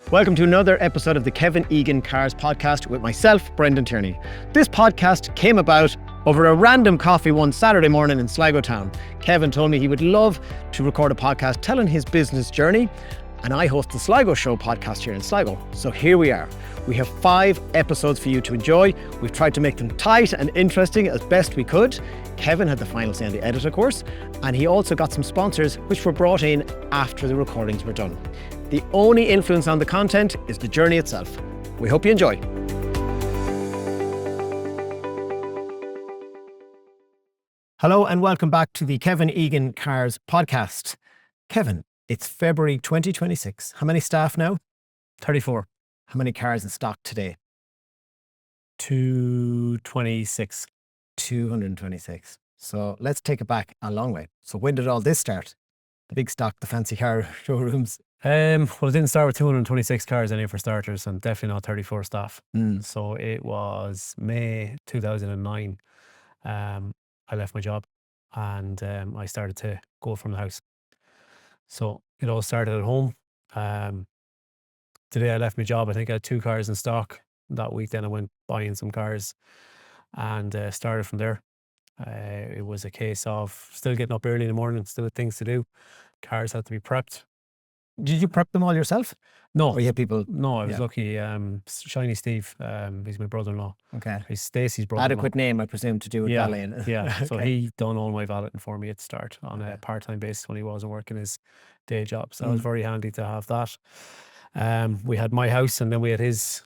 Welcome to another episode of the Kevin Egan Cars podcast with myself, Brendan Tierney. This podcast came about over a random coffee one Saturday morning in Sligo town. Kevin told me he would love to record a podcast telling his business journey, and I host the Sligo Show podcast here in Sligo. So here we are. We have 5 episodes for you to enjoy. We've tried to make them tight and interesting as best we could. Kevin had the final say on the edit, of course, and he also got some sponsors which were brought in after the recordings were done. The only influence on the content is the journey itself. We hope you enjoy. Hello and welcome back to the Kevin Egan Cars podcast. Kevin, it's February 2026. How many staff now? 34. How many cars in stock today? 226. 226. So let's take it back a long way. So when did all this start? The big stock, the fancy car showrooms? Well, it didn't start with 226 cars anyway for starters, and definitely not 34 staff. So it was May 2009. I left my job and I started to go from the house. So it all started at home. Today I left my job. I think I had 2 cars in stock. That week then I went buying some cars and started from there. It was a case of still getting up early in the morning, still had things to do. Cars had to be prepped. Did you prep them all yourself? No. Or you had people? No, I was Yeah. lucky. Shiny Steve, he's my brother-in-law. Okay. He's Stacey's brother-in-law. Adequate name, I presume, to do with Yeah, valeting. yeah. So Okay. he done all my valeting for me at the start on a part-time basis when he wasn't working his day job. So that was very handy to have that. We had my house and then we had his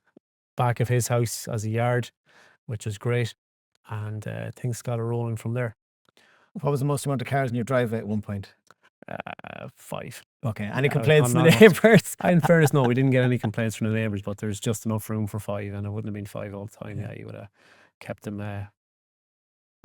back of his house as a yard, which was great. And things got rolling from there. What was the most amount of cars in your driveway at one point? 5. Okay. Any Yeah, complaints from not the much. neighbours? In fairness, no, we didn't get any complaints from the neighbours, but there's just enough room for 5, and it wouldn't have been 5 all the time. Yeah, you would have kept them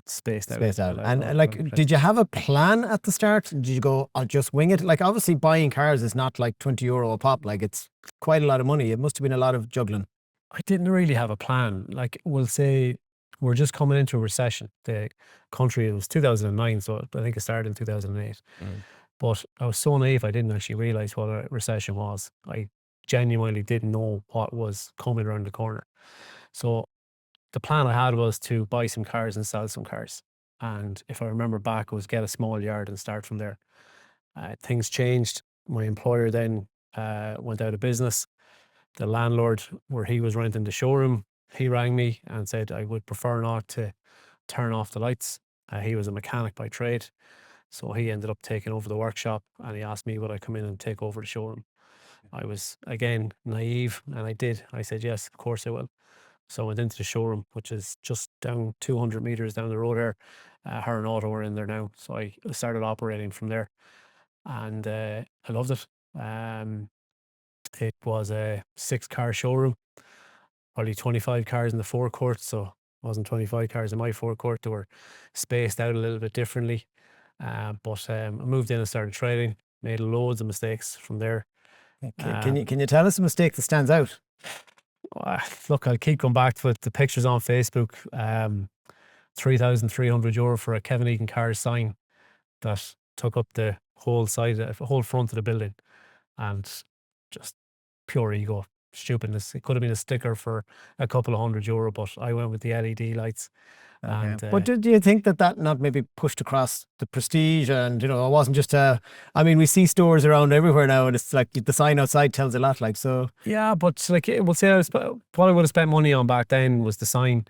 spaced out. Spaced out. Like, And all like, over the place. did you have a plan at the start? Did you go, I'll just wing it? Like, obviously buying cars is not like €20 a pop. Like, it's quite a lot of money. It must have been a lot of juggling. I didn't really have a plan. Like, we'll say we're just coming into a recession. The country, it was 2009, so I think it started in 2008. But I was so naive, I didn't actually realise what a recession was. I genuinely didn't know what was coming around the corner. So the plan I had was to buy some cars and sell some cars. And if I remember back, it was get a small yard and start from there. Things changed. My employer then went out of business. The landlord where he was renting the showroom, he rang me and said I would prefer not to turn off the lights. He was a mechanic by trade. So he ended up taking over the workshop and he asked me would I come in and take over the showroom. I was, again, naive and I did. I said, yes, of course I will. So I went into the showroom, which is just down 200 metres down the road here. Her and Auto are in there now. So I started operating from there and I loved it. It was a 6-car showroom, probably 25 cars in the forecourt. So it wasn't 25 cars in my forecourt. They were spaced out a little bit differently. But I moved in and started trading, made loads of mistakes from there. Can you tell us a mistake that stands out? Look, I'll keep going back to it. The pictures on Facebook, €3,300 for a Kevin Egan Cars sign that took up the whole side, whole front of the building, and just pure ego, stupidness. It could have been a sticker for a couple of €100, but I went with the LED lights. And, But do you think that not maybe pushed across the prestige and, it wasn't just I mean, we see stores around everywhere now and it's like the sign outside tells a lot, like, so. Yeah, but like, we'll say what I would have spent money on back then was the sign,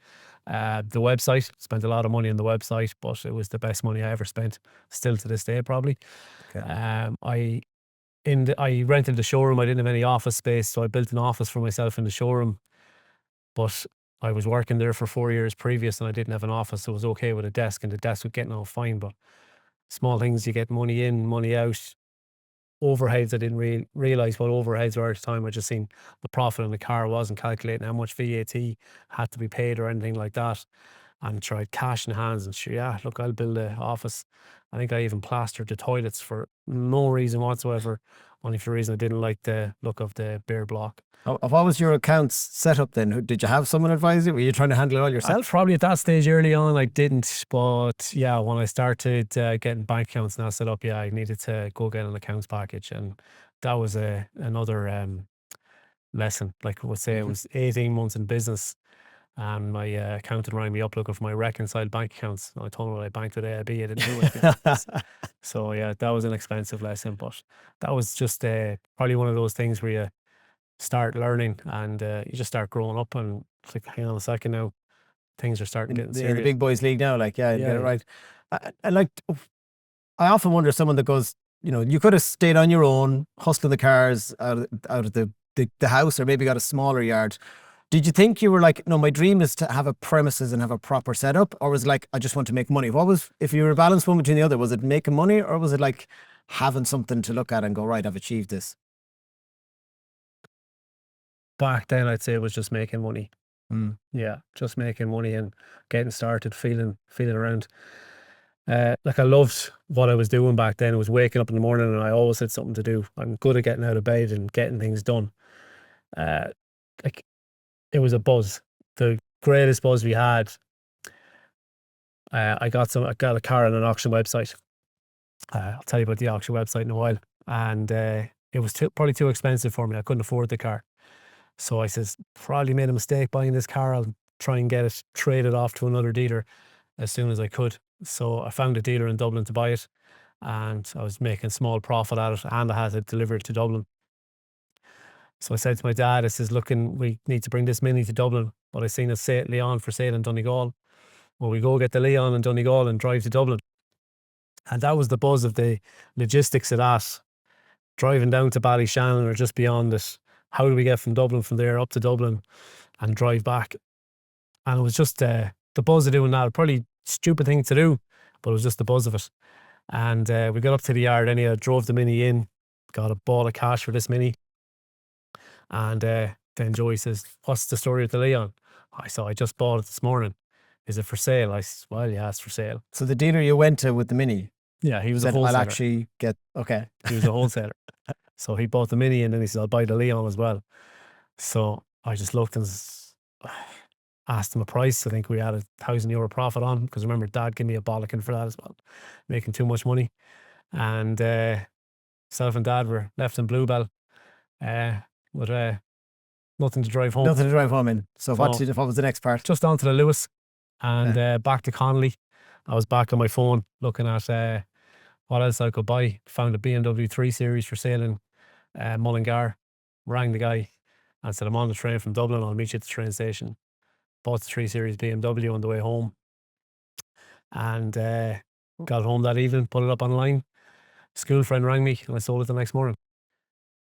the website. Spent a lot of money on the website, but it was the best money I ever spent, still to this day probably. Okay. I rented the showroom. I didn't have any office space, so I built an office for myself in the showroom. But I was working there for 4 years previous and I didn't have an office, so it was okay with a desk, and the desk was getting on fine. But small things, you get money in, money out. Overheads, I didn't realise what overheads were at the time. I just seen the profit in the car. I wasn't calculating how much VAT had to be paid or anything like that. And tried cash in hands and sure, yeah, look, I'll build an office. I think I even plastered the toilets for no reason whatsoever, only for the reason I didn't like the look of the bare block. What was your accounts set up then? Did you have someone advise you? Were you trying to handle it all yourself? Probably at that stage early on I didn't, but yeah, when I started getting bank accounts now set up, yeah, I needed to go get an accounts package, and that was another lesson. Like I would say, it was 18 months in business, and my accountant rang me up looking for my reconciled bank accounts. I told him I banked with AIB. I didn't do it. So yeah, that was an expensive lesson, but that was just probably one of those things where you start learning and you just start growing up, and it's like, hang on a second now, things are starting getting in serious. the big boys league now, like, yeah, you get it Yeah. right. And like, I often wonder, someone that goes, you know, you could have stayed on your own, hustling the cars out of the house, or maybe got a smaller yard. Did you think you were like, no, my dream is to have a premises and have a proper setup? Or was it like, I just want to make money? What was, if you were a balanced one between the other, was it making money, or was it like having something to look at and go, right, I've achieved this? Back then, I'd say it was just making money. Yeah, just making money and getting started, feeling around. Like I loved what I was doing back then. It was waking up in the morning and I always had something to do. I'm good at getting out of bed and getting things done. Like it was a buzz, the greatest buzz we had. I got a car on an auction website. I'll tell you about the auction website in a while. And it was probably too expensive for me. I couldn't afford the car. So I says, probably made a mistake buying this car. I'll try and get it traded off to another dealer as soon as I could. So I found a dealer in Dublin to buy it, and I was making small profit at it, and I had to deliver it to Dublin. So I said to my dad, I says, look, we need to bring this Mini to Dublin, but I seen a Leon for sale in Donegal. Well, we go get the Leon in Donegal and drive to Dublin. And that was the buzz of the logistics of that. Driving down to Ballyshannon or just beyond it. How do we get from Dublin from there up to Dublin and drive back? And it was just the buzz of doing that. Probably stupid thing to do, but it was just the buzz of it. And we got up to the yard anyhow, drove the Mini in, got a ball of cash for this Mini. And then Joey says, what's the story with the Leon? I said, I just bought it this morning. Is it for sale? I said, well, yeah, it's for sale. So the dealer you went to with the Mini, yeah, he was said, a wholesaler. I'll actually get, okay. He was a wholesaler. So he bought the Mini and then he said, I'll buy the Leon as well. So I just looked and asked him a price. I think we had €1,000 profit on, because remember, Dad gave me a bollocking for that as well, making too much money. And self and Dad were left in Bluebell with nothing to drive home. Nothing to drive home in. So what was the next part? Just on to the Lewis and back to Connolly. I was back on my phone looking at what else I could buy. Found a BMW 3 Series for sale in Mullingar. Rang the guy and said, I'm on the train from Dublin, I'll meet you at the train station. Bought the 3 Series BMW on the way home. And got home that evening, put it up online. School friend rang me and I sold it the next morning.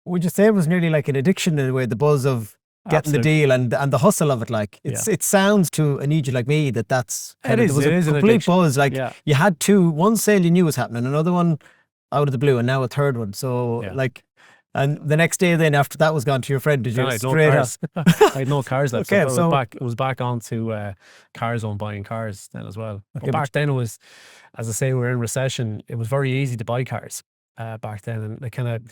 Would you say it was nearly like an addiction in a way, the buzz of getting the deal and the hustle of it? Like it sounds to an idiot like me that's it is a complete buzz. Like you had one sale you knew was happening, another one out of the blue, and now a third one. So like, and the next day then after that was gone to your friend, did you straight up? I had no cars left. Okay, so it was back onto CarZone buying cars then as well. Okay, but back then it was, as I say, we were in recession. It was very easy to buy cars back then, and they kind of,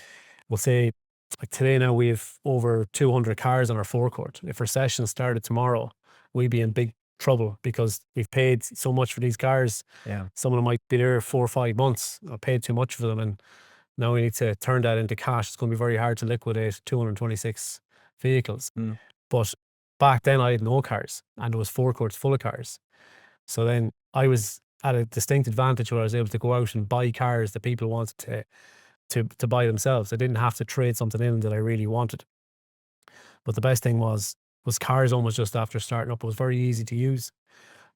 we'll say, like today now we have over 200 cars on our forecourt. If recession started tomorrow, we'd be in big trouble because we've paid so much for these cars. Yeah, some of them might be there 4 or 5 months. I paid too much for them, and now we need to turn that into cash. It's going to be very hard to liquidate 226 vehicles. But back then I had no cars, and there was forecourts full of cars. So then I was at a distinct advantage where I was able to go out and buy cars that people wanted to buy themselves. I didn't have to trade something in that I really wanted. But the best thing was CarZone was just after starting up. It was very easy to use.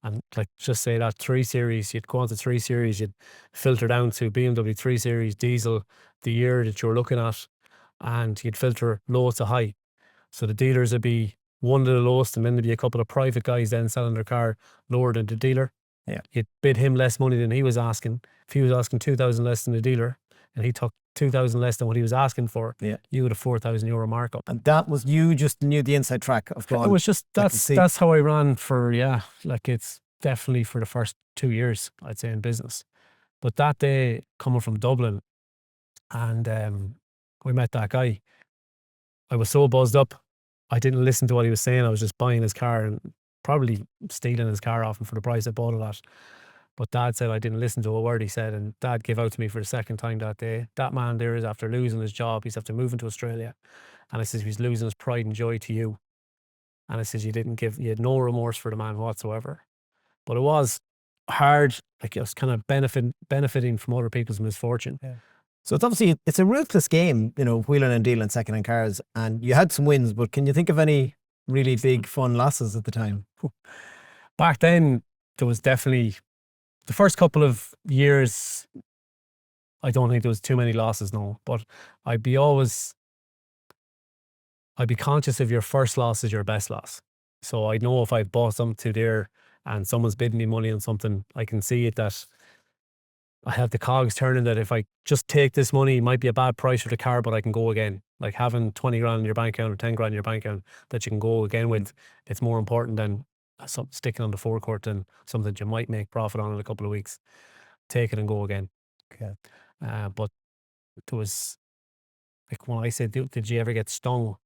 And like, just say that 3 Series, you'd go on to 3 Series, you'd filter down to BMW 3 Series diesel, the year that you're looking at, and you'd filter low to high. So the dealers would be one of the lowest, and then there'd be a couple of private guys then selling their car lower than the dealer. Yeah, you'd bid him less money than he was asking. If he was asking 2,000 less than the dealer, and he took 2,000 less than what he was asking for, you had a €4,000 markup. And that was, you just knew the inside track of going. It was just, that's how I ran for, like it's definitely for the first 2 years, I'd say, in business. But that day, coming from Dublin, and we met that guy, I was so buzzed up, I didn't listen to what he was saying. I was just buying his car and probably stealing his car off him for the price I bought it at. But Dad said I didn't listen to a word he said, and Dad gave out to me for the second time that day. That man there is after losing his job. He's after moving to Australia, and I says he's losing his pride and joy to you. And I says you had no remorse for the man whatsoever. But it was hard, like it was kind of benefiting from other people's misfortune. Yeah. So it's a ruthless game, wheeling and dealing second-hand cars, and you had some wins, but can you think of any really big fun losses at the time? Back then, there was definitely the first couple of years. I don't think there was too many losses, no. But I'd be conscious of your first loss is your best loss. So I know if I've bought something to there and someone's bidding me money on something, I can see it that I have the cogs turning, that if I just take this money, it might be a bad price for the car, but I can go again. Like having 20 grand in your bank account or 10 grand in your bank account that you can go again with, it's more important than sticking on the forecourt than something that you might make profit on in a couple of weeks. Take it and go again. Okay. But there was, like when I said, did you ever get stung?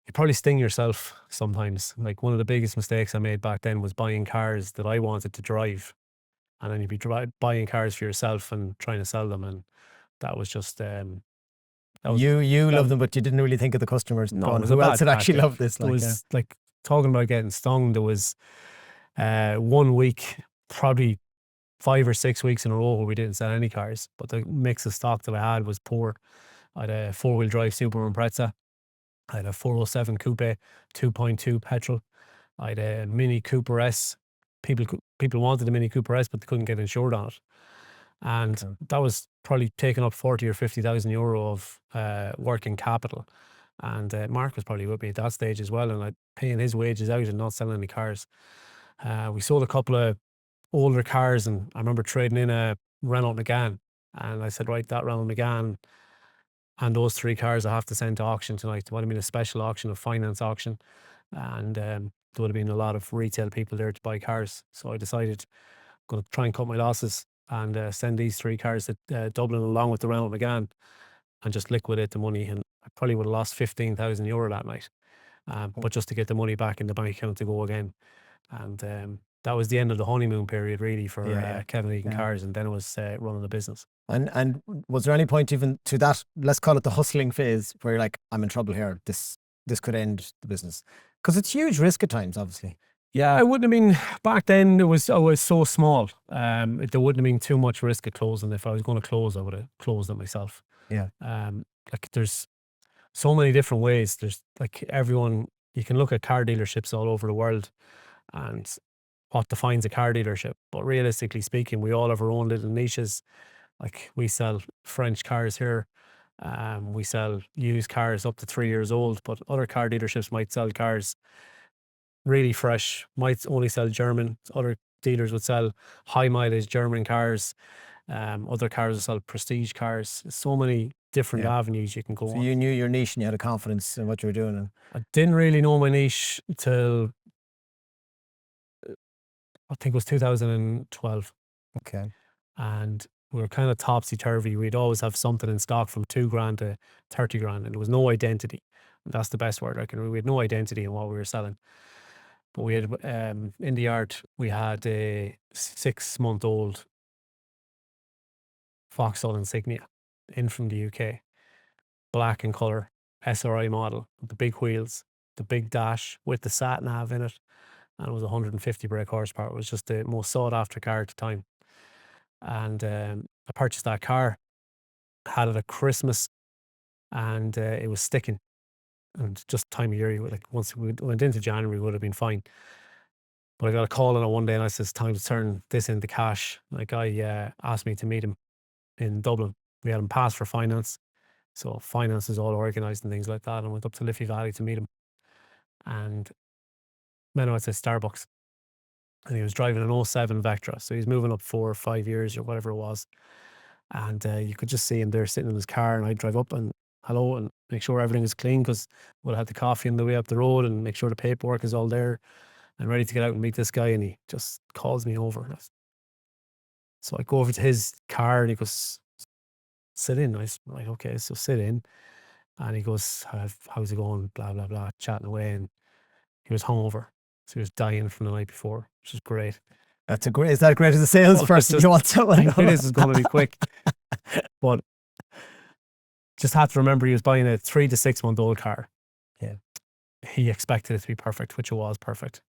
You probably sting yourself sometimes. Like one of the biggest mistakes I made back then was buying cars that I wanted to drive. And then you'd be buying cars for yourself and trying to sell them. And that was just... you loved them, but you didn't really think of the customers. No, it was who else would actually love this? It was like talking about getting stung. There was 1 week, probably 5 or 6 weeks in a row where we didn't sell any cars. But the mix of stock that I had was poor. I had a 4-wheel drive Super Impreza. I had a 407 Coupe, 2.2 petrol. I had a Mini Cooper S. People wanted the Mini Cooper S, but they couldn't get insured on it. And that was probably taking up 40 or 50,000 euro of working capital. And Mark was probably with me at that stage as well, and I paying his wages out and not selling any cars. We sold a couple of older cars, and I remember trading in a Renault Megane. And I said, right, that Renault Megane and those 3 cars I have to send to auction tonight. There would have been a special auction, a finance auction. And there would have been a lot of retail people there to buy cars. So I decided I'm going to try and cut my losses and send these 3 cars to Dublin along with the Renault Megane and just liquidate the money. And I probably would have lost 15,000 euro that night. But just to get the money back in the bank account to go again. And that was the end of the honeymoon period really for Kevin Egan Cars. And then it was running the business. And was there any point even to that, let's call it the hustling phase, where you're like, I'm in trouble here, this could end the business? Because it's huge risk at times, obviously. Yeah, it wouldn't have been, back then I was so small. There wouldn't have been too much risk of closing. If I was going to close, I would have closed it myself. Yeah. Like there's so many different ways. There's like everyone, you can look at car dealerships all over the world and what defines a car dealership. But realistically speaking, we all have our own little niches. Like we sell French cars here. We sell used cars up to 3 years old, but other car dealerships might sell cars really fresh, might only sell German. Other dealers would sell high mileage German cars. Other cars would sell prestige cars. So many different avenues you can go on. You knew your niche and you had a confidence in what you were doing. I didn't really know my niche till I think it was 2012. Okay. And we were kind of topsy-turvy. We'd always have something in stock from 2 grand to 30 grand, and there was no identity. And that's the best word I can. We had no identity in what we were selling. But we had, in the yard, we had a 6-month-old Vauxhall Insignia in from the UK, black in colour, SRI model, with the big wheels, the big dash with the sat nav in it, and it was 150 brake horsepower. It was just the most sought after car at the time. And I purchased that car, had it at Christmas, and it was sticking. And just time of year, like once we went into January, we would have been fine. But I got a call on it one day, and I said, it's time to turn this into cash. Like guy asked me to meet him in Dublin. We had him pass for finance. So finance is all organised and things like that. And I went up to Liffey Valley to meet him. And met him at Starbucks. And he was driving an '07 Vectra. So he's moving up 4 or 5 years or whatever it was. And you could just see him there sitting in his car, and I'd drive up and hello and make sure everything is clean, because we'll have the coffee on the way up the road and make sure the paperwork is all there and ready to get out and meet this guy. And he just calls me over. So I go over to his car and he goes, sit in. I was like, okay, so sit in. And he goes, how's it going? Blah, blah, blah, chatting away. And he was hungover. So he was dying from the night before, which was great. Is that great as a salesperson? just- You want someone? I knew this was going to be quick. But just have to remember he was buying a 3 to 6 month old car. Yeah. He expected it to be perfect, which it was perfect.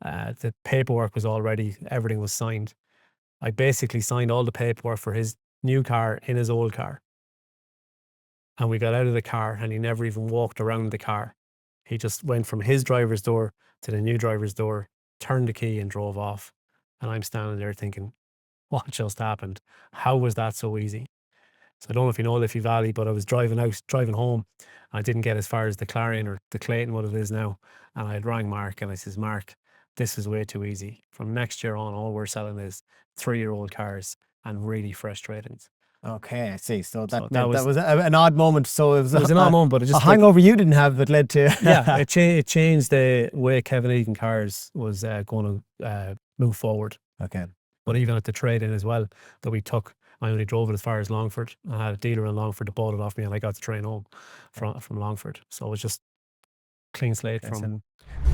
The paperwork was all ready. Everything was signed. I basically signed all the paperwork for his new car in his old car. And we got out of the car and he never even walked around the car. He just went from his driver's door to the new driver's door, turned the key and drove off. And I'm standing there thinking, what just happened? How was that so easy? So I don't know if you know Liffey Valley, but I was driving home. I didn't get as far as the Clarion or the Clayton, what it is now. And I had rang Mark and I says, Mark, this is way too easy. From next year on, all we're selling is 3-year-old cars and really fresh trade-ins. Okay, I see. So that was was an odd moment. So it was an odd moment, but it a just hangover you didn't have that led to yeah, it changed the way Kevin Egan Cars was going to move forward. Okay. But even at the trade-in as well that we took, I only drove it as far as Longford. I had a dealer in Longford that bought it off me and I got the train home from Longford. So it was just clean slate from...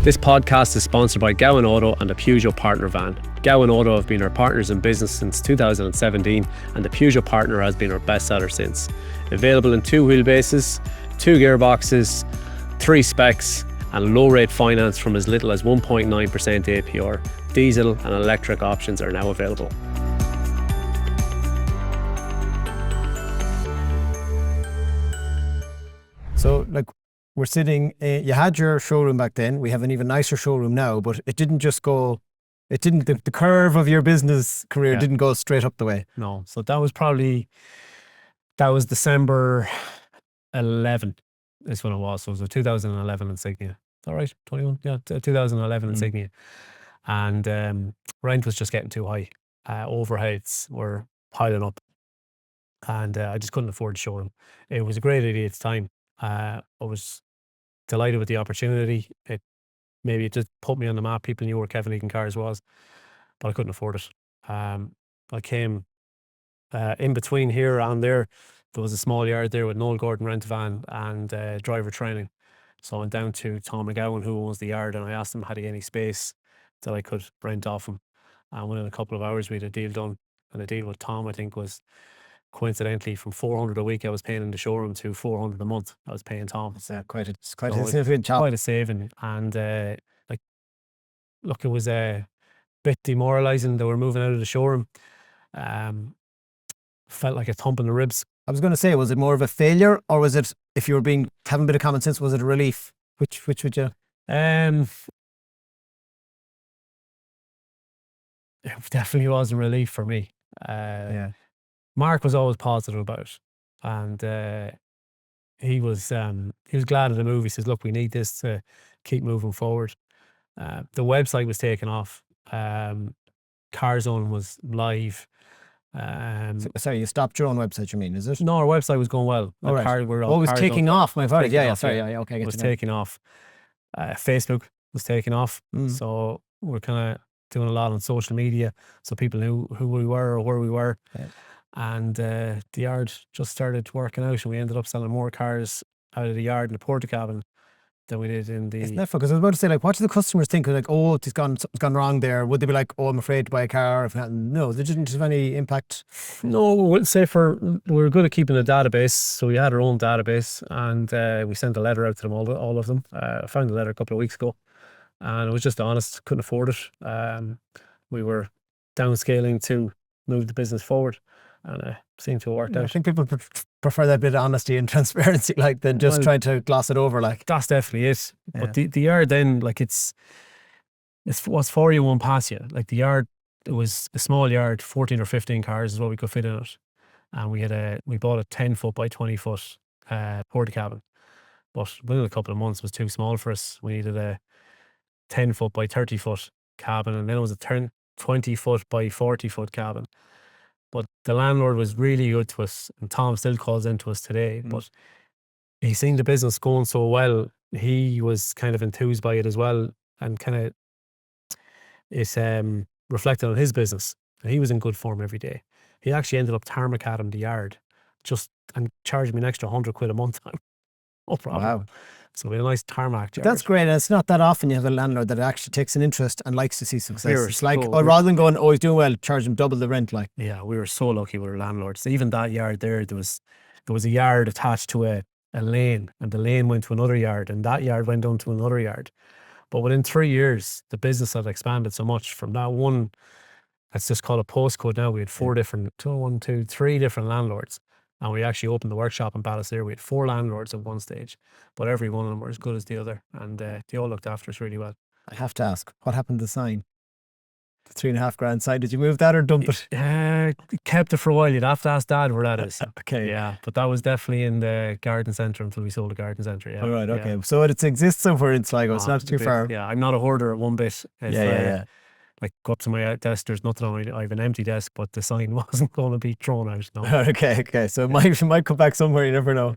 This podcast is sponsored by Gowan Auto and the Peugeot Partner van. Gowan Auto have been our partners in business since 2017 and the Peugeot Partner has been our best seller since. Available in 2 wheelbases, 2 gearboxes, 3 specs and low rate finance from as little as 1.9% APR. Diesel and electric options are now available. So, like, we're sitting, you had your showroom back then. We have an even nicer showroom now, but it didn't just go, the curve of your business career didn't go straight up the way. No. So that was December 11 is when it was. So it was a 2011 insignia. Is that right? 21? Yeah, 2011 insignia. And rent was just getting too high. Overheads were piling up. And I just couldn't afford the showroom. It was a great idea at the time. I was delighted with the opportunity. It just put me on the map. People knew where Kevin Egan Cars was, but I couldn't afford it. I came in between here and there. There was a small yard there with Noel Gordon rent-a-van and driver training. So I went down to Tom McGowan, who owns the yard, and I asked him had he any space that I could rent off him. And within a couple of hours, we had a deal done. And the deal with Tom, I think, was coincidentally from 400 a week I was paying in the showroom to 400 a month I was paying Tom. It's quite a significant chop. Quite a saving. And look, it was a bit demoralising that we're moving out of the showroom. Felt like a thump in the ribs. I was going to say, was it more of a failure, or was it, if you were having a bit of common sense, was it a relief? Which would you? It definitely was a relief for me. Mark was always positive about it, and he was glad of the move. He says, "Look, we need this to keep moving forward." The website was taken off. CarZone was live. Sorry, you stopped your own website, you mean, is it? No, our website was going well. All right. It was taking off, my God. Yeah, sorry. Yeah, Okay. It was taking off. Facebook was taking off. So we're kind of doing a lot on social media so people knew who we were or where we were. Yeah. And the yard just started working out and we ended up selling more cars out of the yard in the porta cabin than we did in the... Isn't that fun? Because I was about to say, like, what do the customers think? Like, oh, something's gone wrong there. Would they be like, oh, I'm afraid to buy a car? If not, no, they didn't have any impact. No, we'll say we're good at keeping a database. So we had our own database and we sent a letter out to them, all of them. I found the letter a couple of weeks ago and it was just honest, couldn't afford it. We were downscaling to move the business forward. And it seemed to have worked out. I think people prefer that bit of honesty and transparency, like, than just trying to gloss it over. Like, that's definitely it. Yeah. But the yard then, like, it's what's for you won't pass you. Like, the yard, it was a small yard, 14 or 15 cars is what we could fit in it, and we bought a 10-foot by 20-foot porta cabin. But within a couple of months, it was too small for us. We needed a 10-foot by 30-foot cabin, and then it was a 20-foot by 40-foot cabin. But the landlord was really good to us, and Tom still calls into us today. But he seen the business going so well, he was kind of enthused by it as well, and kind of it reflected on his business. And he was in good form every day. He actually ended up tarmac at him the yard, and charged me an extra £100 a month. No problem. Wow. So we had a nice tarmac yard. That's great. And it's not that often you have a landlord that actually takes an interest and likes to see success. We were It's like, so- rather than going, oh, he's doing well, charge him double the rent. Like, Yeah, we were so lucky with our landlords. Even that yard there was a yard attached to a lane, and the lane went to another yard, and that yard went down to another yard. But within 3 years, the business had expanded so much from that one, let's just call it postcode now. We had three different landlords. And we actually opened the workshop in Ballisare. We had 4 landlords at one stage, but every one of them were as good as the other. And they all looked after us really well. I have to ask, what happened to the sign? The $3,500 sign. Did you move that or dump it? Kept it for a while. You'd have to ask Dad where that is. Okay. Yeah, but that was definitely in the garden centre until we sold the garden centre. Yeah. All right. Okay. Yeah. So it exists somewhere in Sligo. It's not too far. Yeah, I'm not a hoarder at one bit. Yeah. Like, go up to my desk, there's nothing on it. I have an empty desk, but the sign wasn't going to be thrown out. No. Okay. So it might come back somewhere. You never know.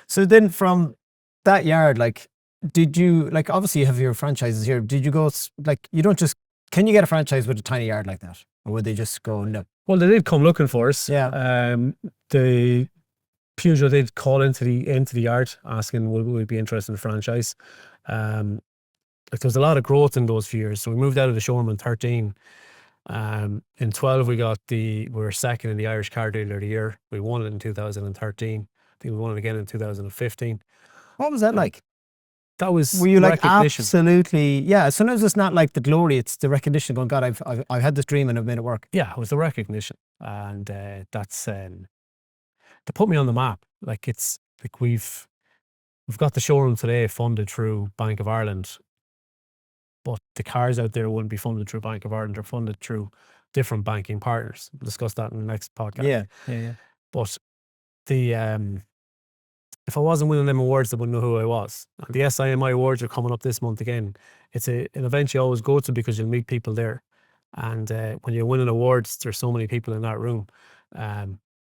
So then from that yard, like, did you, like, obviously you have your franchises here. Did you go, like, you don't just, can you get a franchise with a tiny yard like that? Or would they just go, no? Well, they did come looking for us. Yeah. The Peugeot did call into the yard asking would we be interested in the franchise. Like, there was a lot of growth in those few years. So we moved out of the showroom in 13. In 12, we were second in the Irish Car Dealer of the Year. We won it in 2013. I think we won it again in 2015. What was that like? That was Were you like recognition. absolutely? Yeah. Sometimes it's not like the glory; it's the recognition. Going, God, I've had this dream and I've made it work. Yeah, it was the recognition, and that's to put me on the map. Like, it's like we've got the showroom today funded through Bank of Ireland, but the cars out there wouldn't be funded through Bank of Ireland. They're funded through different banking partners. We'll discuss that in the next podcast. Yeah. But the if I wasn't winning them awards, they wouldn't know who I was. And the SIMI awards are coming up this month again. It's an event you always go to because you'll meet people there. And when you're winning awards, there's so many people in that room.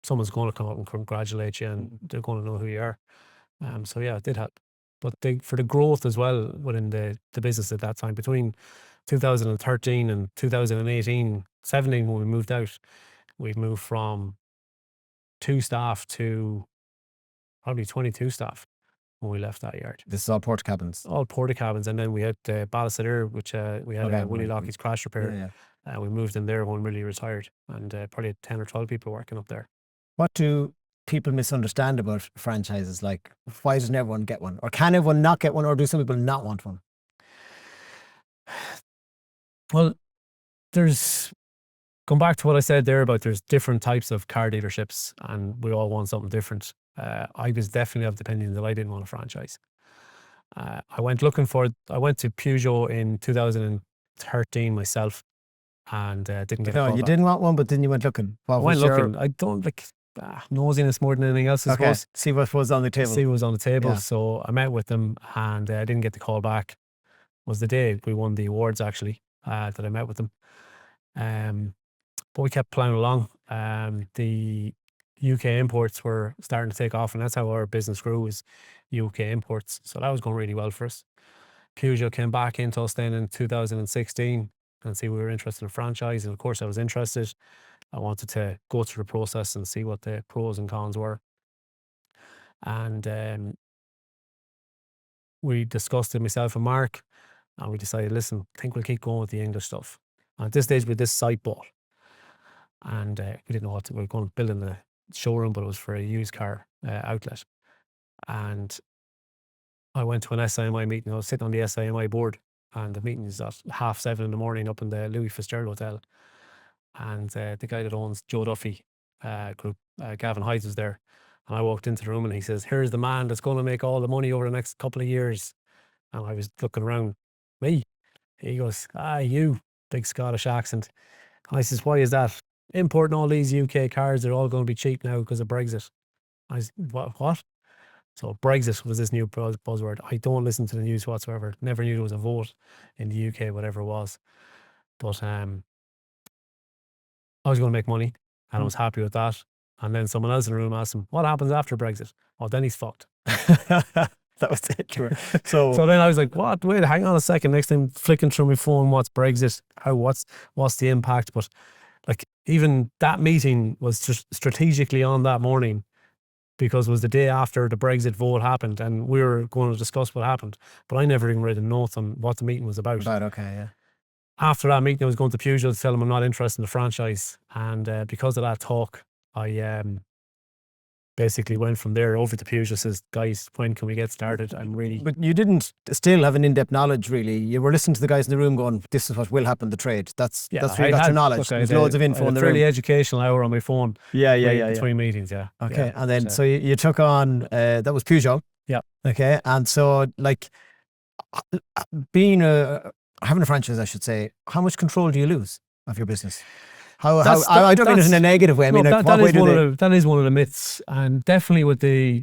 Someone's going to come up and congratulate you, and they're going to know who you are. So yeah, it did help. But for the growth as well within the business at that time, between 2013 and 2018, 17 when we moved out, we moved from 2 staff to probably 22 staff when we left that yard. This is all porta cabins. All porta cabins, and then we had Ballisare, which we had Willie right. Lockie's crash repair. Yeah. We moved in there when Willie retired, and probably had 10 or 12 people working up there. What do people misunderstand about franchises? Like, why doesn't everyone get one? Or can everyone not get one? Or do some people not want one? Well, going back to what I said there about there's different types of car dealerships, and we all want something different. I was definitely of the opinion that I didn't want a franchise. I went to Peugeot in 2013 myself, and didn't get a call No, you back. didn't want one, but then you went looking. I went looking. I don't like nosiness more than anything else, I Okay, suppose. see what was on the table. See what was on the table. Yeah. So I met with them, and I didn't get the call back. It was the day we won the awards, actually, that I met with them. But we kept plowing along. The UK imports were starting to take off, and that's how our business grew, was UK imports. So that was going really well for us. Peugeot came back into us then in 2016 and see we were interested in franchise. And of course I was interested. I wanted to go through the process and see what the pros and cons were. And we discussed it, myself and Mark, and we decided, listen, I think we'll keep going with the English stuff. And at this stage, we had this site bought. And we didn't know we were going to build in the showroom, but it was for a used car outlet. And I went to an SIMI meeting. I was sitting on the SIMI board, and the meeting is at 7:30 in the morning up in the Louis Fitzgerald Hotel. And the guy that owns Joe Duffy Group, Gavin Hyde, was there. And I walked into the room, and he says, here's the man that's going to make all the money over the next couple of years. And I was looking around, me? He goes, you, big Scottish accent. And I says, why is that? Importing all these UK cars, they're all going to be cheap now because of Brexit. I said, what? So Brexit was this new buzzword. I don't listen to the news whatsoever. Never knew there was a vote in the UK, whatever it was. But I was going to make money, and I was happy with that. And then someone else in the room asked him, what happens after Brexit? Oh, then he's fucked. That was it. So then I was like, what? Wait, hang on a second. Next time, flicking through my phone, what's Brexit? What's the impact? But like, even that meeting was just strategically on that morning because it was the day after the Brexit vote happened, and we were going to discuss what happened. But I never even read a note on what the meeting was about. Okay, yeah. After that meeting, I was going to Peugeot to tell them I'm not interested in the franchise, and because of that talk, I basically went from there over to Peugeot. Says, guys, when can we get started? I'm really. But you didn't still have an in-depth knowledge, really. You were listening to the guys in the room going, this is what will happen, the trade. That's where you got your knowledge. There's loads of info in the room. Fairly educational hour on my phone. Yeah. Between meetings, yeah. Okay, and then so you took on, that was Peugeot. Yeah. Okay, and so like being having a franchise, I should say, how much control do you lose of your business? I don't mean it in a negative way. I mean, that is one of the myths, and definitely we deal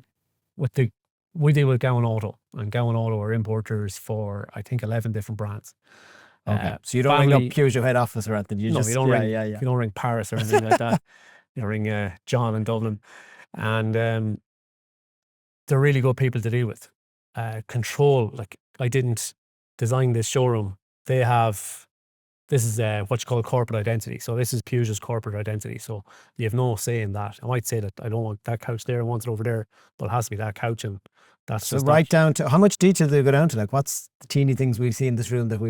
with Gowan Auto, and Gowan Auto are importers for I think 11 different brands. Okay, so you don't ring up Peugeot head office or anything. You don't ring. You don't ring Paris or anything like that. You ring John in Dublin, and they're really good people to deal with. Control, like I didn't design this showroom. They have. This is what you call corporate identity. So this is Peugeot's corporate identity. So you have no say in that. I might say that I don't want that couch there, I want it over there, but it has to be that couch, and that's so just right down to how much detail do they go down to? Like, what's the teeny things we see in this room that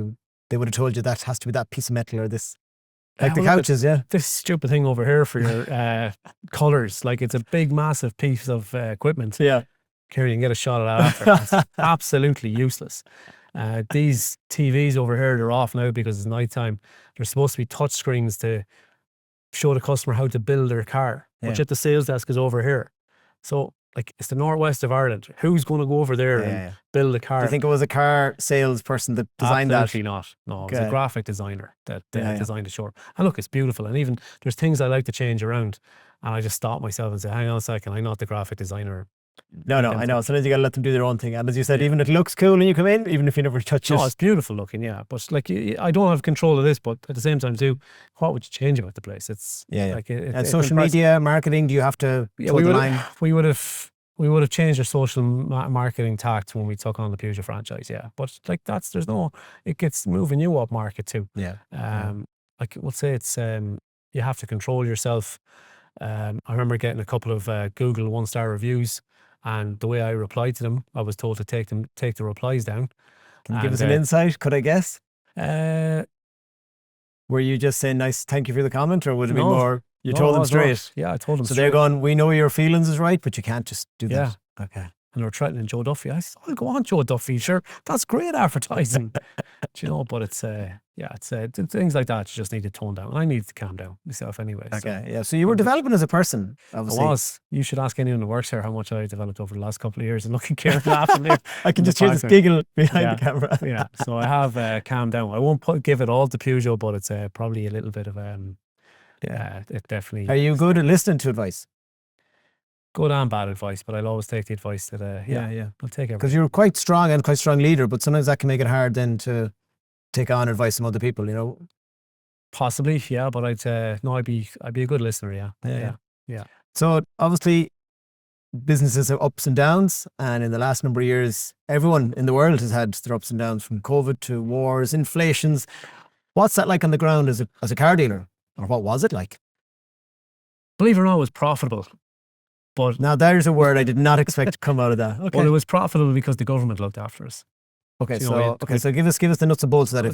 they would have told you that has to be that piece of metal or this, like the couches, yeah. This stupid thing over here for your colours, like it's a big, massive piece of equipment. Yeah, here you can get a shot at that after. It's absolutely useless. These TVs over here, they're off now because it's nighttime. They're supposed to be touch screens to show the customer how to build their car, which at the sales desk is over here. So, like, it's the northwest of Ireland. Who's going to go over there and build a car? Do you think it was a car salesperson that designed Absolutely not. No, it was a graphic designer that designed the showroom. And look, it's beautiful. And even there's things I like to change around. And I just stop myself and say, hang on a second, I'm not the graphic designer. No, I know. Sometimes you got to let them do their own thing. And as you said, even if it looks cool when you come in, even if you never touch it. Oh, it's beautiful looking, yeah. But like, I don't have control of this, but at the same time too, what would you change about the place? It's like and social media, marketing, do you have to toe the line? We would have changed our social marketing tact when we took on the Peugeot franchise, yeah. But like it gets moving you up market too. Yeah. Like we'll say it's you have to control yourself. I remember getting a couple of Google 1-star reviews. And the way I replied to them, I was told to take the replies down. Can you give us an insight? Could I guess? Were you just saying nice, thank you for the comment, or would it be more you told them straight? Yeah, I told them. So they're going, we know your feelings is right, but you can't just do that. Okay. And they're threatening Joe Duffy. I said, "Oh, go on, Joe Duffy. Sure, that's great advertising." Do you know? But it's things like that you just need to tone down. And I need to calm down myself anyway. Okay, yeah. So you were developing as a person, obviously. I was. You should ask anyone who works here how much I developed over the last couple of years. And looking Kieran laughing there. I can just hear this giggle behind the camera. Yeah. So I have calmed down. I won't give it all to Peugeot, but it's probably a little bit of it definitely. Are you good at listening to advice? Good and bad advice, but I'll always take the advice that I'll take everything. Because you're quite strong leader, but sometimes that can make it hard then to take on advice from other people, you know. Possibly, yeah, but I'd be a good listener, yeah. So obviously businesses have ups and downs, and in the last number of years everyone in the world has had their ups and downs, from COVID to wars, inflations. What's that like on the ground as a car dealer? Or what was it like? Believe it or not, it was profitable. But now there's a word I did not expect to come out of that. Okay. Well, it was profitable because the government looked after us. Okay, so give us the nuts and bolts of that. I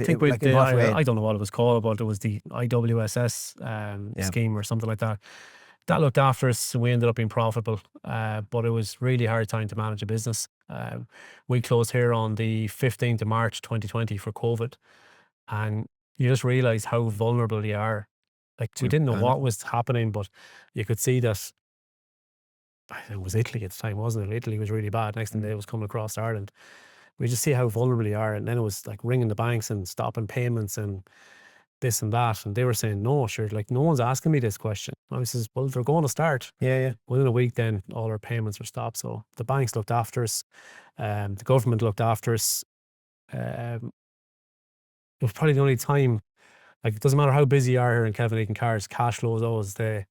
don't know what it was called, but it was the IWSS scheme or something like that. That looked after us, and we ended up being profitable. But it was really hard time to manage a business. We closed here on the 15th of March 2020 for COVID, and you just realise how vulnerable you are. Like, we didn't know what was happening, but you could see that. It was Italy at the time, wasn't it? Italy was really bad. Next thing it was coming across Ireland. We just see how vulnerable you are. And then it was like ringing the banks and stopping payments and this and that. And they were saying, no, sure, like no one's asking me this question. I says, well, they're going to start. Yeah. Within a week then all our payments were stopped. So the banks looked after us. The government looked after us. It was probably the only time, like it doesn't matter how busy you are here in Kevin Egan Cars, cash flow is always the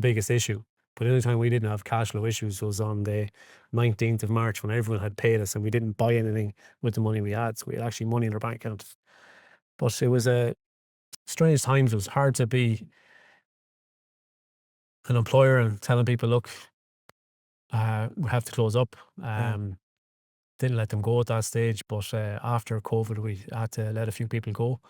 biggest issue. But the only time we didn't have cash flow issues was on the 19th of March when everyone had paid us and we didn't buy anything with the money we had. So we had actually money in our bank account. But it was a strange times. It was hard to be an employer and telling people, look, we have to close up. Didn't let them go at that stage, but after COVID, we had to let a few people go.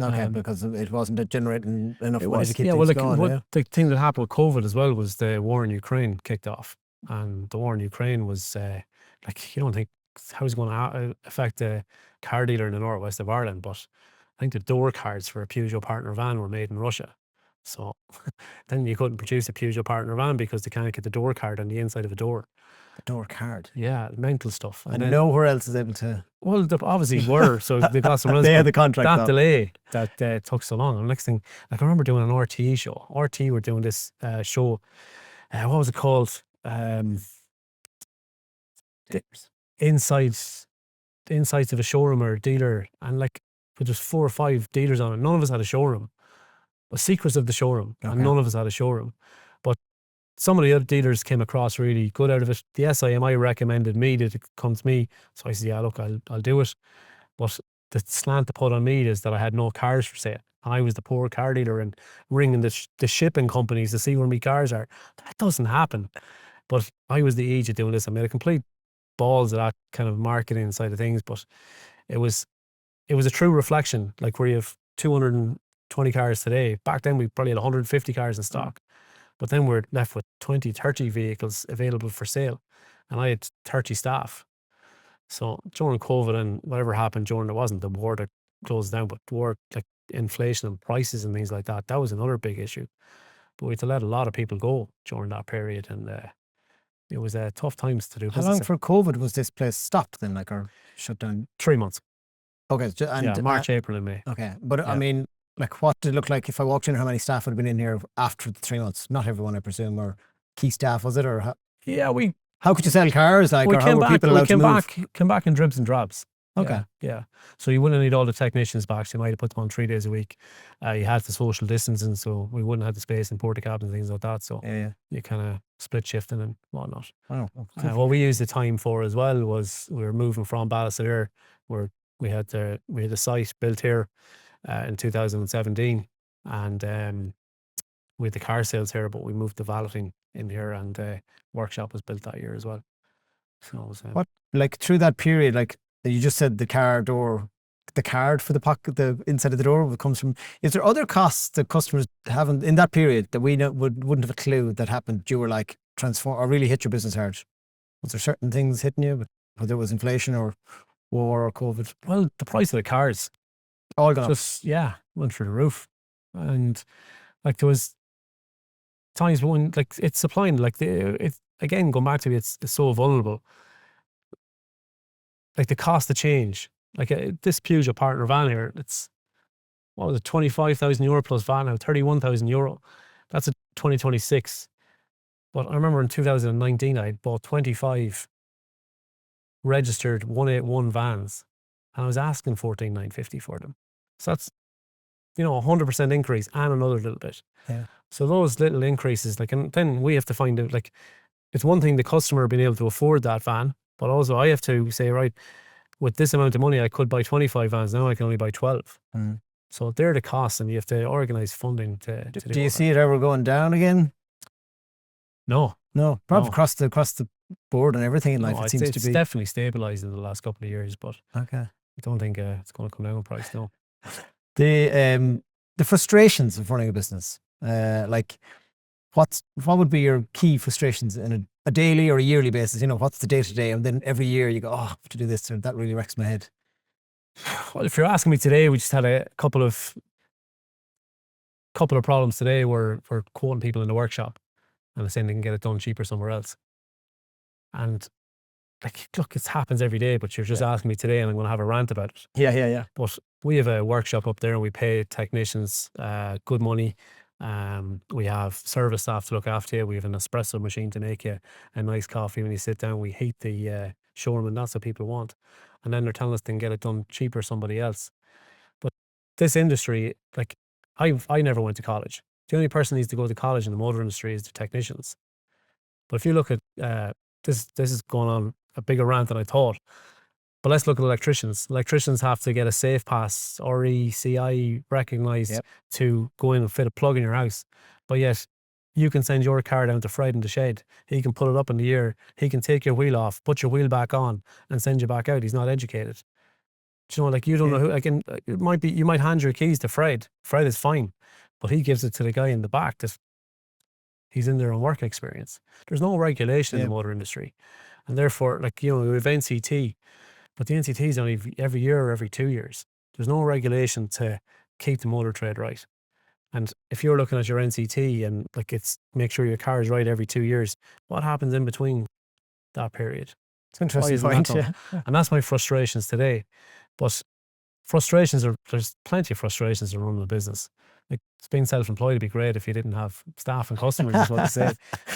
Okay, because it wasn't generating enough It money was, to keep yeah. things Well, going. the thing that happened with COVID as well was the war in Ukraine kicked off, and the war in Ukraine was like, you don't think how it's going to affect a car dealer in the northwest of Ireland, but I think the door cards for a Peugeot partner van were made in Russia, so then you couldn't produce a Peugeot partner van because they can't get the door card on the inside of a door. The door card. Yeah, mental stuff. And nowhere else is able to. Well, they obviously were, so they got someone else. They had the contract. That delay that took so long. And next thing, like, I remember doing an RTE show. RTE were doing this show. What was it called? Insides of a showroom or a dealer, and like there was 4 or 5 dealers on it. None of us had a showroom. The secrets of the showroom, and none of us had a showroom. But some of the other dealers came across really good out of it. The SIMI recommended me to come to me. So I said, yeah, look, I'll do it. But the slant to put on me is that I had no cars for sale. I was the poor car dealer and ringing the shipping companies to see where my cars are. That doesn't happen. But I was the age of doing this. I made a complete balls of that kind of marketing side of things. But it was a true reflection. Like, where you have 220 cars today. Back then we probably had 150 cars in stock. But then we're left with 20, 30 vehicles available for sale. And I had 30 staff. So during COVID and whatever happened during, it wasn't the war that closed down, but war, like inflation and prices and things like that, that was another big issue. But we had to let a lot of people go during that period. And it was tough times to do business. How long for COVID was this place stopped then, like, or shut down? 3 months. Okay. And, March, April and May. Okay. But I mean, like, what did it look like if I walked in? How many staff would have been in here after the 3 months? Not everyone, I presume, or key staff, was it? Or how could you sell cars? Like, or how were people allowed to move? Came back in dribs and drabs. Okay. Yeah. So you wouldn't need all the technicians back. So you might have put them on 3 days a week. You had the social distancing, so we wouldn't have the space in porta cabs and things like that. So you kind of split shifting and whatnot. Oh, what we used the time for as well was we were moving from Ballysadare, where we had the site built here in 2017, and we had the car sales here, but we moved the valeting in here, and workshop was built that year as well. So it was, what, like, through that period, like you just said, the car door, the card for the pocket, the inside of the door comes from. Is there other costs that customers haven't in that period that we wouldn't have a clue that happened? You were like transform or really hit your business hard. Was there certain things hitting you, whether it was inflation or war or COVID? Well, the price of the cars all gone up. Went through the roof, and like there was times when, like, it's supplying, like, it's again going back to it's so vulnerable. Like the cost of change, like this Peugeot partner van here, it's, what was it, €25,000 plus VAT now, €31,000. That's a 2026. But I remember in 2019 I had bought 25 registered 181 vans, and I was asking 14,950 for them. So that's, 100% increase and another little bit. Yeah. So those little increases, like, and then we have to find out, like, it's one thing the customer being able to afford that van, but also I have to say, right, with this amount of money, I could buy 25 vans. Now I can only buy 12. So they're the costs, and you have to organise funding to do. Do you see it ever going down again? No. Probably across the board and everything in life. It seems to be. It's definitely stabilised in the last couple of years, but okay. I don't think it's going to come down in price. No. The frustrations of running a business, like, what would be your key frustrations in a daily or a yearly basis? What's the day to day, and then every year you go, oh, I have to do this, and that really wrecks my head. Well, if you're asking me today, we just had a couple of problems today where we're quoting people in the workshop and they're saying they can get it done cheaper somewhere else. And, like, look, it happens every day, but you're just asking me today and I'm going to have a rant about it. Yeah. But we have a workshop up there and we pay technicians good money. We have service staff to look after you. We have an espresso machine to make you a nice coffee when you sit down. We heat the showroom, and that's what people want. And then they're telling us they can get it done cheaper somebody else. But this industry, like, I never went to college. The only person who needs to go to college in the motor industry is the technicians. But if you look at this is going on a bigger rant than I thought. But let's look at electricians. Electricians have to get a safe pass, RECI recognised, to go in and fit a plug in your house. But yet you can send your car down to Fred in the shed. He can put it up in the air. He can take your wheel off, put your wheel back on, and send you back out. He's not educated. Do you know, like, you don't know who. Like, it might be, you might hand your keys to Fred. Fred is fine, but he gives it to the guy in the back that he's in their own work experience. There's no regulation in the motor industry, and therefore, like, you know, we have NCT, but the NCT is only every year or every 2 years. There's no regulation to keep the motor trade right. And if you're looking at your NCT and, like, it's make sure your car is right every 2 years, what happens in between that period? It's an interesting point, yeah. And that's my frustrations today. But there's plenty of frustrations in running a business. Like, being self-employed would be great if you didn't have staff and customers, is what they say.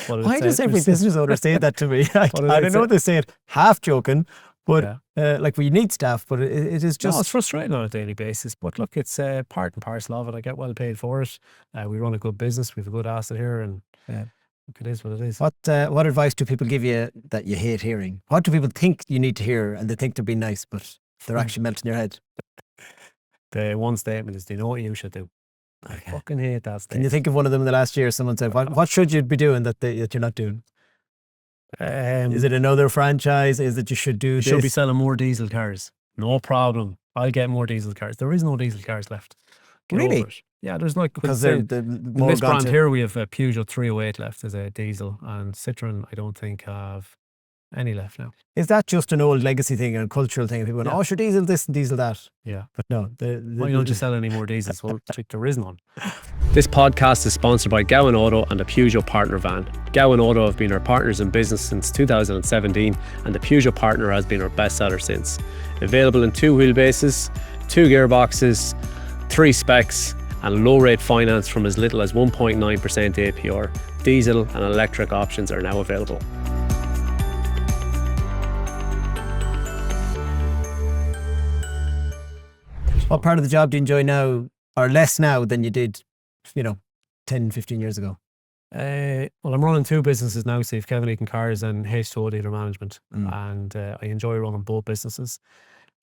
But Why does every business owner say that to me? I don't know, they say it half joking, but like, we need staff, but it is just... No, it's frustrating on a daily basis. But look, it's part and parcel of it. I get well paid for it. We run a good business. We have a good asset here, and look, it is what it is. What advice do people give you that you hate hearing? What do people think you need to hear, and they think they're being nice, but they're actually melting your head? The one statement is, they know what you should do. I fucking hate that statement. Can you think of one of them in the last year? Someone said, what should you be doing that you're not doing? Is it another franchise? Is it you should do this? Should be selling more diesel cars. No problem. I'll get more diesel cars. There is no diesel cars left. Get really? over it. Yeah, there's like... Because they're more this brand here, we have a Peugeot 308 left as a diesel, and Citroen, I don't think, have any left now. Is that just an old legacy thing and a cultural thing? People going, oh, sure, diesel this and diesel that. Yeah. But no. Why don't you sell any more diesels? Well, there is none. This podcast is sponsored by Gowan Auto and the Peugeot Partner Van. Gowan Auto have been our partners in business since 2017, and the Peugeot Partner has been our bestseller since. Available in 2 wheelbases, 2 gearboxes, 3 specs, and low rate finance from as little as 1.9% APR. Diesel and electric options are now available. What part of the job do you enjoy now, or less now than you did, 10, 15 years ago? Well, I'm running 2 businesses now, Steve, Kevin Egan Cars and H2O Dealer Management. And I enjoy running both businesses.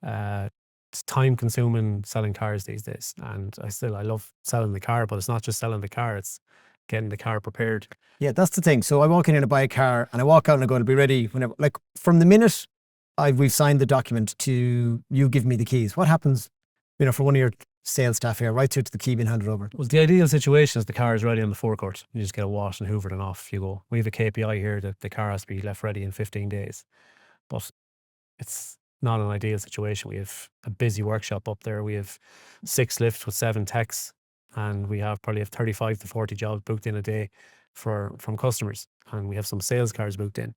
It's time consuming selling cars these days. And I love selling the car, but it's not just selling the car, it's getting the car prepared. Yeah, that's the thing. So I walk in and I buy a car and I walk out and I go, it'll be ready whenever. Like, from the minute we've signed the document to you give me the keys, what happens, for one of your sales staff here, right through to the key being handed over? Well, the ideal situation is the car is ready on the forecourt. You just get it washed and hoovered and off you go. We have a KPI here that the car has to be left ready in 15 days. But it's not an ideal situation. We have a busy workshop up there. We have 6 lifts with 7 techs, and we probably have 35 to 40 jobs booked in a day from customers. And we have some sales cars booked in.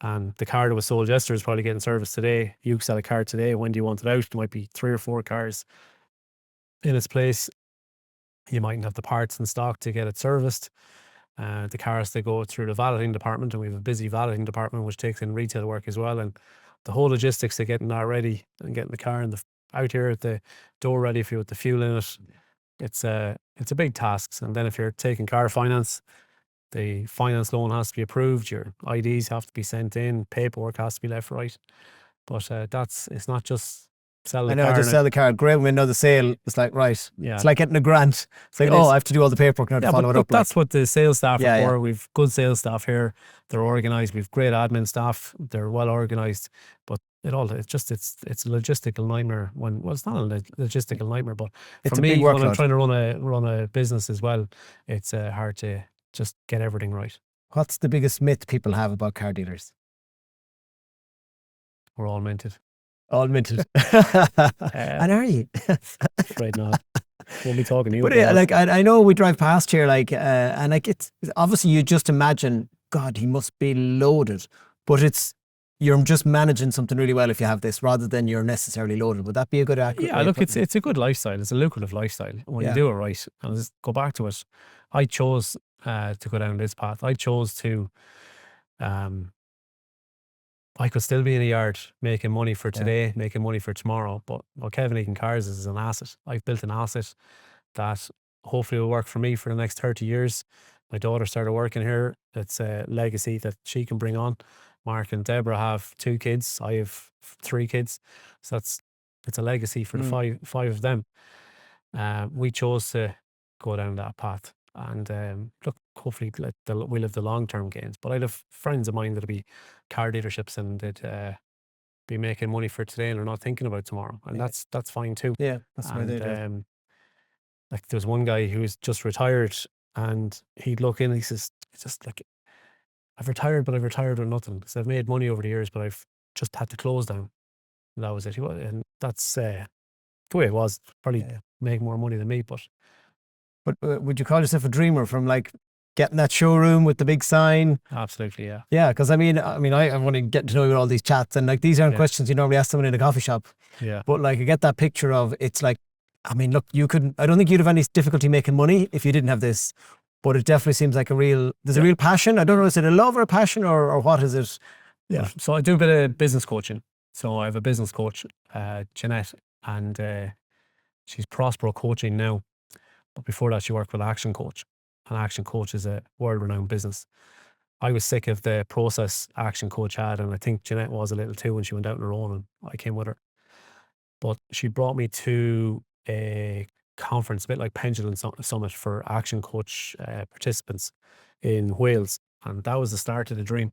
And the car that was sold yesterday is probably getting serviced today. You sell a car today. When do you want it out? There might be 3 or 4 cars in its place. You mightn't have the parts in stock to get it serviced. The car has to go through the valeting department, and we have a busy valeting department which takes in retail work as well. And the whole logistics of getting that ready and getting the car out here at the door ready for you with the fuel in it, it's a big task. And then if you're taking car finance, the finance loan has to be approved, your IDs have to be sent in, paperwork has to be left right. But it's not just sell the car. I know, just sell the car. Great when we know the sale. It's like, right. Yeah. It's like getting a grant. It's like, I have to do all the paperwork now to follow it up. That's what the sales staff are for. We've good sales staff here. They're organised. We've great admin staff. They're well organised. But it's a logistical nightmare. It's not a logistical nightmare, but it's for a big me, workload. when I'm trying to run a business as well, it's hard to just get everything right. What's the biggest myth people have about car dealers? We're all minted. All minted. And are you? Afraid not. Won't be talking to you. But I know we drive past here, and it's obviously you just imagine, God, he must be loaded. But you're just managing something really well if you have this, rather than you're necessarily loaded. Would that be a good accurate? Yeah, look, it's a good lifestyle. It's a lucrative lifestyle when you do it right. And let's go back to it. I chose to go down this path. I chose to. I could still be in a yard making money for today, making money for tomorrow. But what Kevin Egan Cars is an asset. I've built an asset that hopefully will work for me for the next 30 years. My daughter started working here. It's a legacy that she can bring on. Mark and Deborah have 2 kids. I have 3 kids. So it's a legacy for the five of them. We chose to go down that path. And look, hopefully we'll have the long-term gains. But I'd have friends of mine that'll be car dealerships and they'd be making money for today and they're not thinking about tomorrow. And Yeah. that's fine too. Yeah, that's what I And did. like there's one guy who was just retired and he'd look in and he says, it's just like, I've retired, but I've retired with nothing. Because I've made money over the years, but I've just had to close down. And that was it. And that's the way it was. Probably Yeah. make more money than me, but But would you call yourself a dreamer from like getting that showroom with the big sign? absolutely, yeah. Yeah, because I'm only getting to know you in all these chats, and like these aren't Yeah. questions you normally ask someone in a coffee shop. Yeah. But like I get that picture of it's like, I mean, look, I don't think you'd have any difficulty making money if you didn't have this. But it definitely seems like there's a real passion. I don't know, is it a love or a passion or what is it? Yeah. So I do a bit of business coaching. So I have a business coach, Jeanette, and she's Prospero Coaching now. But before that, she worked with Action Coach. And Action Coach is a world-renowned business. I was sick of the process Action Coach had, and I think Jeanette was a little too when she went out on her own, and I came with her. But she brought me to a conference, a bit like Pendulum Summit for Action Coach participants in Wales. And that was the start of the dream.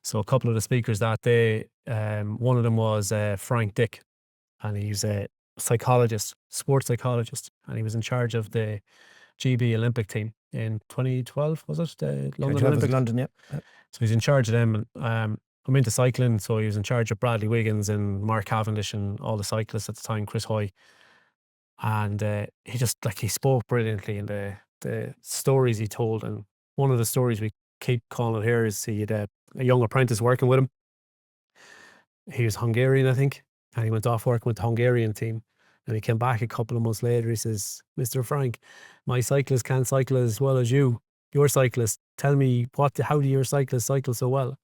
So a couple of the speakers that day, one of them was Frank Dick, and he's a psychologist, sports psychologist, and he was in charge of the GB Olympic team in 2012, was it? The London Olympics? London, yeah. So he's in charge of them. And I'm into cycling, so he was in charge of Bradley Wiggins and Mark Cavendish and all the cyclists at the time, Chris Hoy. And he spoke brilliantly in the stories he told. And one of the stories we keep calling it here is he had a young apprentice working with him. He was Hungarian, I think, and he went off working with the Hungarian team. And he came back a couple of months later. He says, Mr. Frank, my cyclist can't cycle as well as you. Your cyclist, tell me, how do your cyclists cycle so well?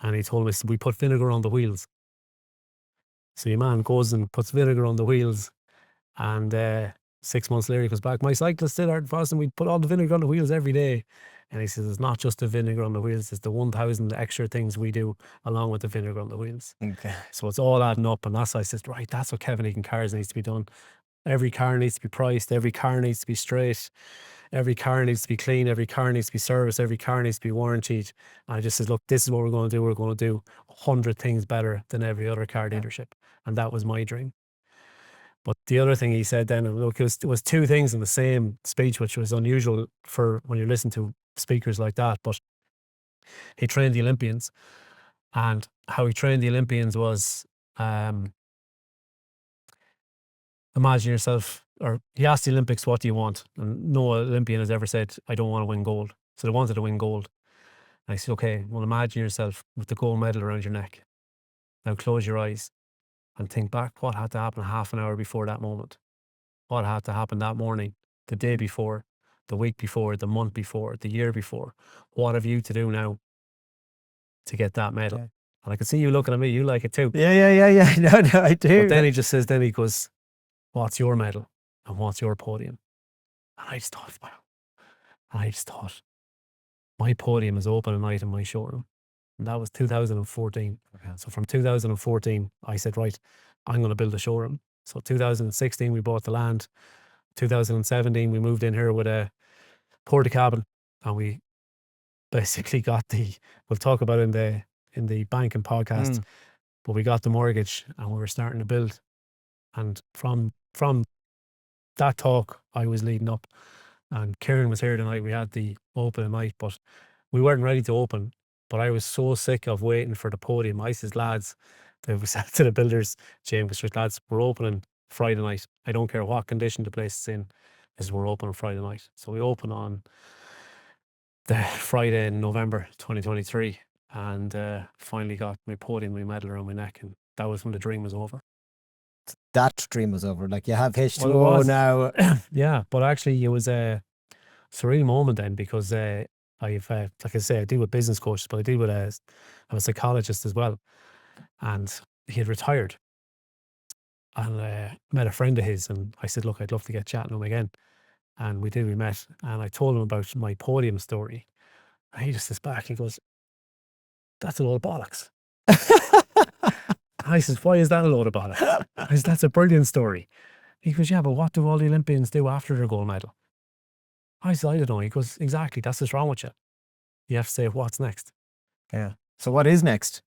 And he told me, we put vinegar on the wheels. So your man goes and puts vinegar on the wheels. And 6 months later, he comes back, my cyclists still aren't fast, and we put all the vinegar on the wheels every day. And he says, it's not just the vinegar on the wheels, it's the 1,000 extra things we do along with the vinegar on the wheels. Okay. So it's all adding up. And that's why I said, right, that's what Kevin Egan Cars needs to be done. Every car needs to be priced. Every car needs to be straight. Every car needs to be clean. Every car needs to be serviced. Every car needs to be warranted. And I just said, look, this is what we're going to do. We're going to do 100 things better than every other car dealership. And that was my dream. But the other thing he said then, look, it was two things in the same speech, which was unusual for when you listen to speakers like that. But he trained the Olympians, and how he trained the Olympians was, imagine yourself, or he asked the Olympics, what do you want? And no Olympian has ever said, I don't want to win gold. So they wanted to win gold. And I said, okay, well, imagine yourself with the gold medal around your neck. Now close your eyes and think back what had to happen half an hour before that moment. What had to happen that morning, the day before, the week before, the month before, the year before. What have you to do now to get that medal? Okay. And I can see you looking at me, you like it too. Yeah. No, I do. But then he goes, what's your medal and what's your podium? And I just thought, wow. And I just thought, my podium is open at night in my showroom. And that was 2014. Okay. So from 2014, I said, right, I'm going to build a showroom. So 2016, we bought the land. 2017, we moved in here with a porta cabin, and we basically got we'll talk about it in the banking podcast, but we got the mortgage and we were starting to build. And from that talk, I was leading up, and Kieran was here tonight. We had the open night, but we weren't ready to open. But I was so sick of waiting for the podium. I says, lads, we said to the builders, James Street, lads, we're opening Friday night. I don't care what condition the place is in, we're open on Friday night. So we open on the Friday in November 2023, and finally got my podium, my medal around my neck, and that was when the dream was over. That dream was over. Like you have H2O Well, it was. now. Yeah, but actually it was a surreal moment then, because I've like I say, I deal with business coaches, but I deal with I'm a psychologist as well, and he had retired. And met a friend of his, and I said, look, I'd love to get chatting to him again. And we met, and I told him about my podium story. And he just sits back, he goes, that's a load of bollocks. I says, why is that a load of bollocks? I says, that's a brilliant story. He goes, yeah, but what do all the Olympians do after their gold medal? I said, I don't know. He goes, exactly, that's what's wrong with you. You have to say, what's next? Yeah. So what is next?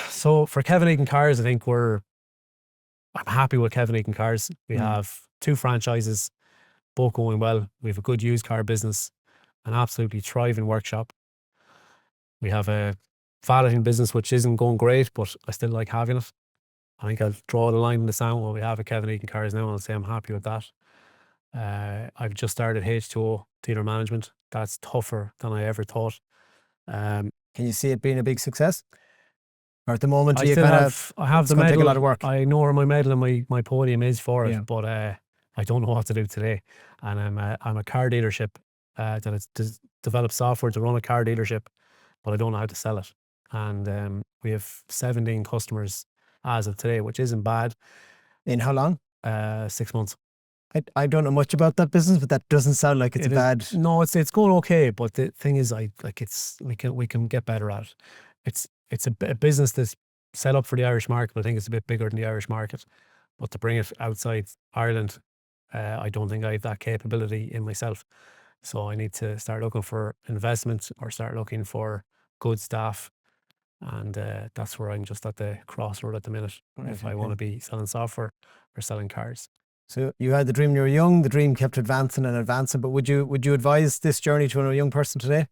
So for Kevin Egan Cars, I think I'm happy with Kevin Egan Cars. We have 2 franchises, both going well. We have a good used car business, an absolutely thriving workshop. We have a valeting business, which isn't going great, but I still like having it. I think I'll draw the line in the sand what we have at Kevin Egan Cars now, and I'll say I'm happy with that. I've just started H2O dealer management. That's tougher than I ever thought. Can you see it being a big success? Or at the moment, I you still kind have, I have it's the gonna medal. take a lot of work. I know where my medal and my podium is for it, Yeah. but I don't know what to do today. And I'm a car dealership that has developed software to run a car dealership, but I don't know how to sell it. And we have 17 customers as of today, which isn't bad. In how long? 6 months. I don't know much about that business, but that doesn't sound like it's bad. No, it's going okay, but the thing is, we can get better at it. It's a business that's set up for the Irish market, but I think it's a bit bigger than the Irish market. But to bring it outside Ireland, I don't think I have that capability in myself. So I need to start looking for investment or start looking for good staff. And that's where I'm just at the crossroad at the minute. Right, If I want to be selling software or selling cars. So you had the dream when you were young, the dream kept advancing and advancing, but would you advise this journey to a young person today?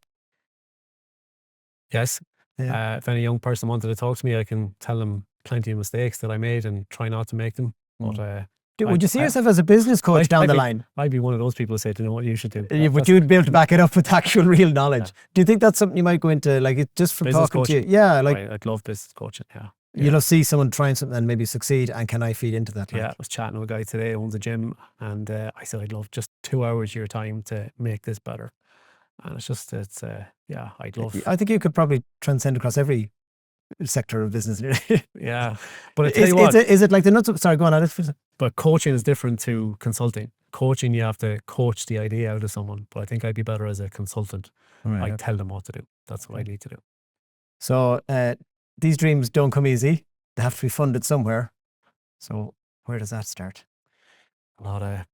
Yes. Yeah. If any young person wanted to talk to me, I can tell them plenty of mistakes that I made and try not to make them. But Would you see yourself as a business coach down the line? I'd be one of those people who say, "Do you know what you should do?" Would you be able to back it up with actual real knowledge? Yeah. Do you think that's something you might go into, like just from Business talking coaching? to you? Yeah, like I'd love business coaching. Yeah. you'll see someone trying something and maybe succeed, and can I feed into that? Yeah, I was chatting to a guy today who owns a gym, and I said, I'd love just 2 hours of your time to make this better. And I'd love. I think you could probably transcend across every sector of business. Yeah. But I tell you what, is it like the nuts? Sorry, go on, Alex. but coaching is different to consulting. Coaching, you have to coach the idea out of someone, but I think I'd be better as a consultant. Right. I'd tell them what to do. That's what I need to do. So these dreams don't come easy. They have to be funded somewhere. So where does that start? A lot of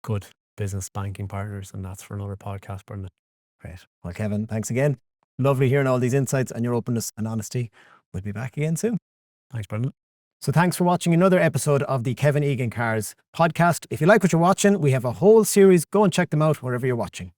good business banking partners, and that's for another podcast, Brendan. Great. Well, Kevin, thanks again. Lovely hearing all these insights and your openness and honesty. We'll be back again soon. Thanks, Brendan. So thanks for watching another episode of the Kevin Egan Cars podcast. If you like what you're watching, we have a whole series. Go and check them out wherever you're watching.